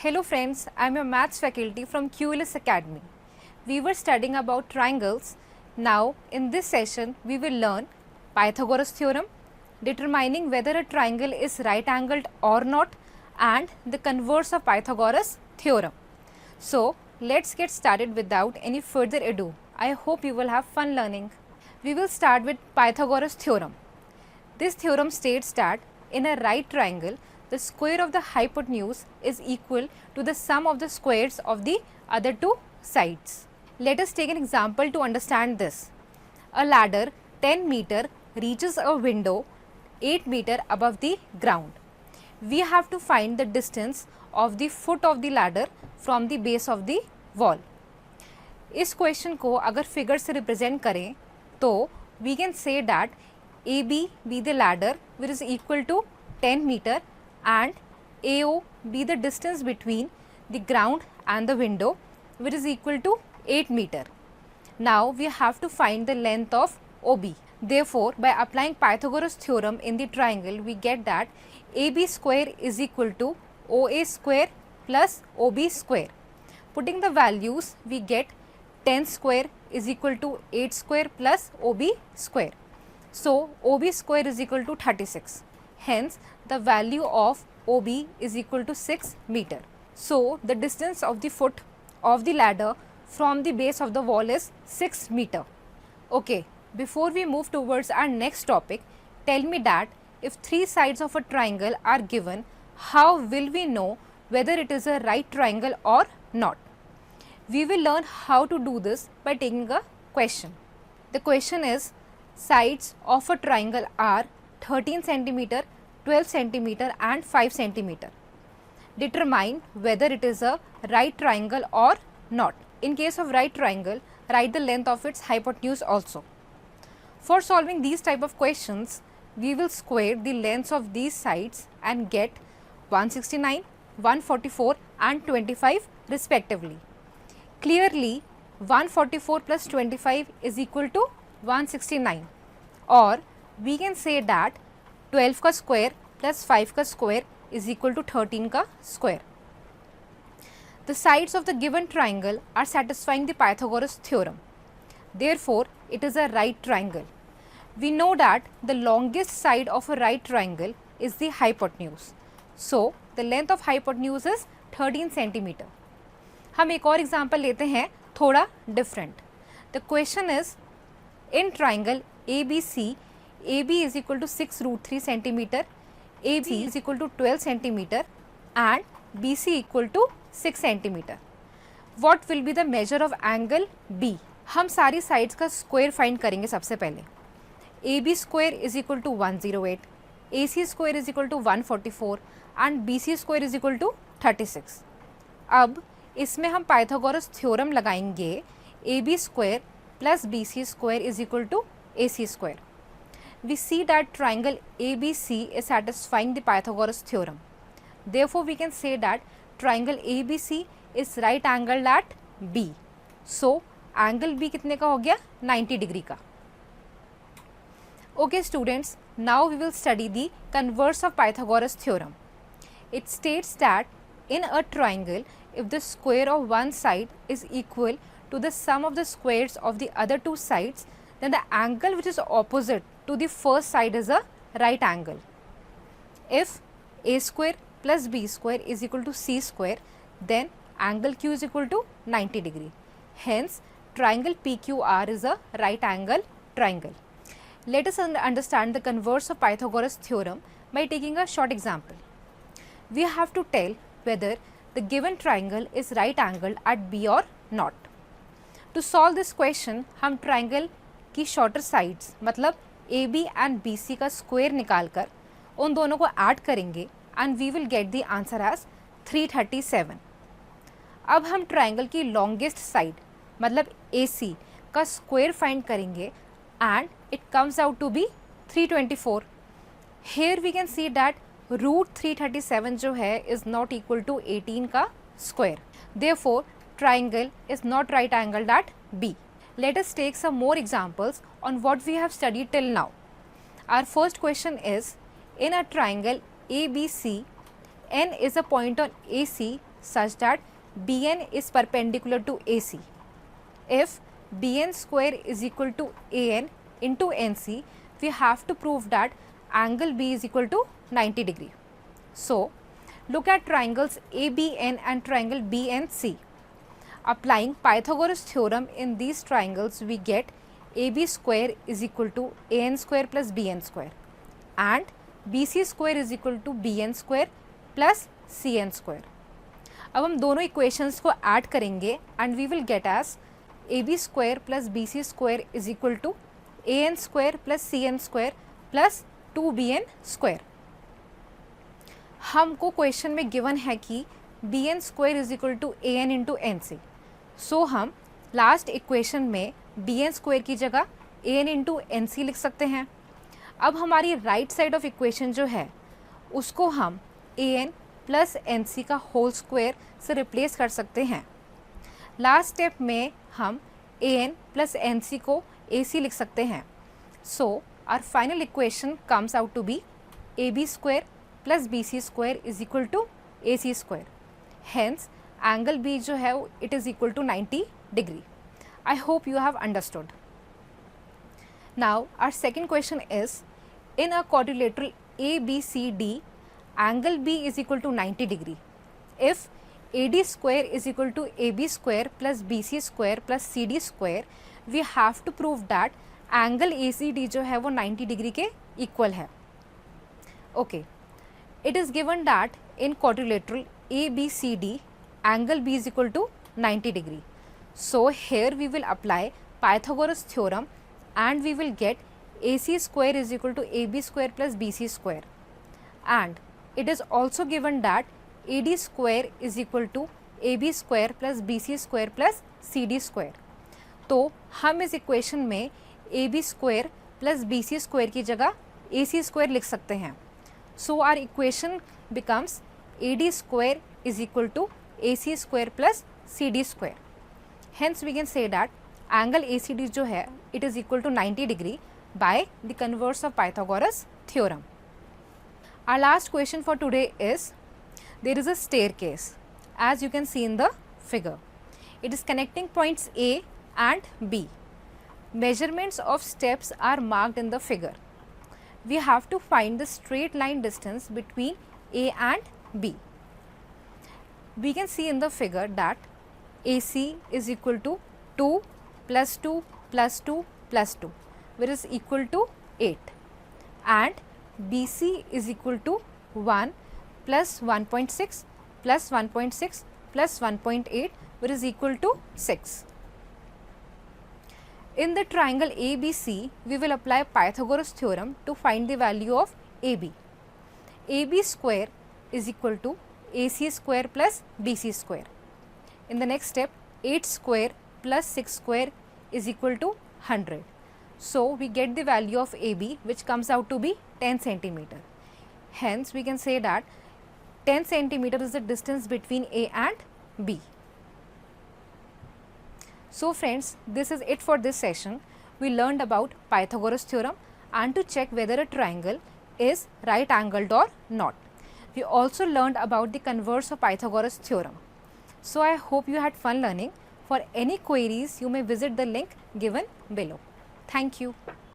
Hello friends, I am your maths faculty from QLS Academy. We were studying about triangles. Now in this session we will learn Pythagoras theorem, determining whether a triangle is right angled or not, and the converse of Pythagoras theorem. So let's get started without any further ado. I hope you will have fun learning. We will start with Pythagoras theorem. This theorem states that in a right triangle, the square of the hypotenuse is equal to the sum of the squares of the other two sides. Let us take an example to understand this. A ladder 10 meter reaches a window 8 meter above the ground. We have to find the distance of the foot of the ladder from the base of the wall. इस question को अगर figure से represent करें तो we can say that AB be the ladder which is equal to 10 meter and AO be the distance between the ground and the window which is equal to 8 meter. Now we have to find the length of OB. Therefore, by applying Pythagoras theorem in the triangle, we get that AB square is equal to OA square plus OB square. Putting the values, we get 10 square is equal to 8 square plus OB square. So OB square is equal to 36. Hence, the value of OB is equal to 6 meter. So the distance of the foot of the ladder from the base of the wall is 6 meter. Okay, before we move towards our next topic, tell me that if three sides of a triangle are given, how will we know whether it is a right triangle or not? We will learn how to do this by taking a question. The question is, sides of a triangle are 13 centimeter, 12 centimeter and 5 centimeter. Determine whether it is a right triangle or not. In case of right triangle, write the length of its hypotenuse also. For solving these type of questions, we will square the lengths of these sides and get 169, 144 and 25 respectively. Clearly, 144 plus 25 is equal to 169, or we can say that 12 का square plus 5 का square is equal to 13 का square. The sides of the given triangle are satisfying the Pythagoras theorem. Therefore, it is a right triangle. We know that the longest side of a right triangle is the hypotenuse. So, the length of hypotenuse is 13 centimeter. हम एक और example लेते हैं थोड़ा different. The question is in triangle ABC, AB is equal to 6 root 3 centimeter, AB is equal to 12 centimeter and BC equal to 6 centimeter. What will be the measure of angle B? हम सारी sides का square find करेंगे सबसे पहले. AB square is equal to 108, AC square is equal to 144 and BC square is equal to 36. अब इसमें हम Pythagoras theorem लगाएंगे. AB square plus BC square is equal to AC square. We see that triangle ABC is satisfying the Pythagoras theorem. Therefore, we can say that triangle ABC is right angled at B. So, angle B कितने का हो गया? 90 degree का. Okay students, now we will study the converse of Pythagoras theorem. It states that in a triangle, if the square of one side is equal to the sum of the squares of the other two sides, then the angle which is opposite to the first side is a right angle. If A square plus B square is equal to C square, then angle Q is equal to 90 degree. Hence, triangle PQR is a right angle triangle. Let us understand the converse of Pythagoras theorem by taking a short example. We have to tell whether the given triangle is right angled at B or not. To solve this question, हम triangle की shorter sides मतलब AB and BC का square निकाल कर उन दोनों को add करेंगे and we will get the answer as 337. अब हम triangle की longest side मतलब AC का square find करेंगे and it comes out to be 324. Here we can see that root 337 जो है is not equal to 18 का square. Therefore, triangle is not right angled at B. Let us take some more examples on what we have studied till now. Our first question is, in a triangle ABC, N is a point on AC such that BN is perpendicular to AC. If BN square is equal to AN into NC, we have to prove that angle B is equal to 90 degree. So, look at triangles ABN and triangle BNC. Applying Pythagoras theorem in these triangles, we get AB square is equal to AN square plus BN square and BC square is equal to BN square plus CN square. अब हम दोनों equations को add करेंगे and we will get as AB square plus BC square is equal to AN square plus CN square plus 2BN square. हमको question में given है कि BN square is equal to AN into NC. So हम last equation में BN square की जगह AN into NC लिख सकते हैं. अब हमारी राइट साइड ऑफ इक्वेशन जो है उसको हम AN प्लस NC का होल स्क्वायर से रिप्लेस कर सकते हैं. लास्ट स्टेप में हम AN प्लस NC को AC लिख सकते हैं. So our final equation comes out to be AB square plus BC square is equal to AC square. Hence angle B जो है it is equal to 90 degree. I hope you have understood. Now our second question is in a quadrilateral ABCD, angle B is equal to 90 degree. If AD square is equal to AB square plus BC square plus CD square, we have to prove that angle ACD जो है वो 90 degree के equal है. Okay, it is given that in quadrilateral ABCD, angle B is equal to 90 degree. So here we will apply Pythagoras theorem and we will get AC square is equal to AB square plus BC square, and it is also given that AD square is equal to AB square plus BC square plus CD square. तो हम इस equation में AB square plus BC square की जगह AC square लिख सकते हैं. So our equation becomes AD square is equal to AC square plus CD square. Hence we can say that angle ACD जो है it is equal to 90 degree by the converse of Pythagoras theorem. Our last question for today is, there is a staircase as you can see in the figure. It is connecting points A and B. Measurements of steps are marked in the figure. We have to find the straight line distance between A and B. We can see in the figure that AC is equal to 2 plus 2 plus 2 plus 2. Which is equal to 8, and BC is equal to 1 plus 1.6 plus 1.6 plus 1.8 which is equal to 6. In the triangle ABC, we will apply Pythagoras theorem to find the value of AB. AB square is equal to AC square plus BC square. In the next step, 8 square plus 6 square is equal to 100. So we get the value of AB which comes out to be 10 centimeter. Hence we can say that 10 centimeter is the distance between A and B. So friends, this is it for this session. We learned about Pythagoras theorem and to check whether a triangle is right angled or not. We also learned about the converse of Pythagoras theorem. So I hope you had fun learning. For any queries, you may visit the link given below. Thank you.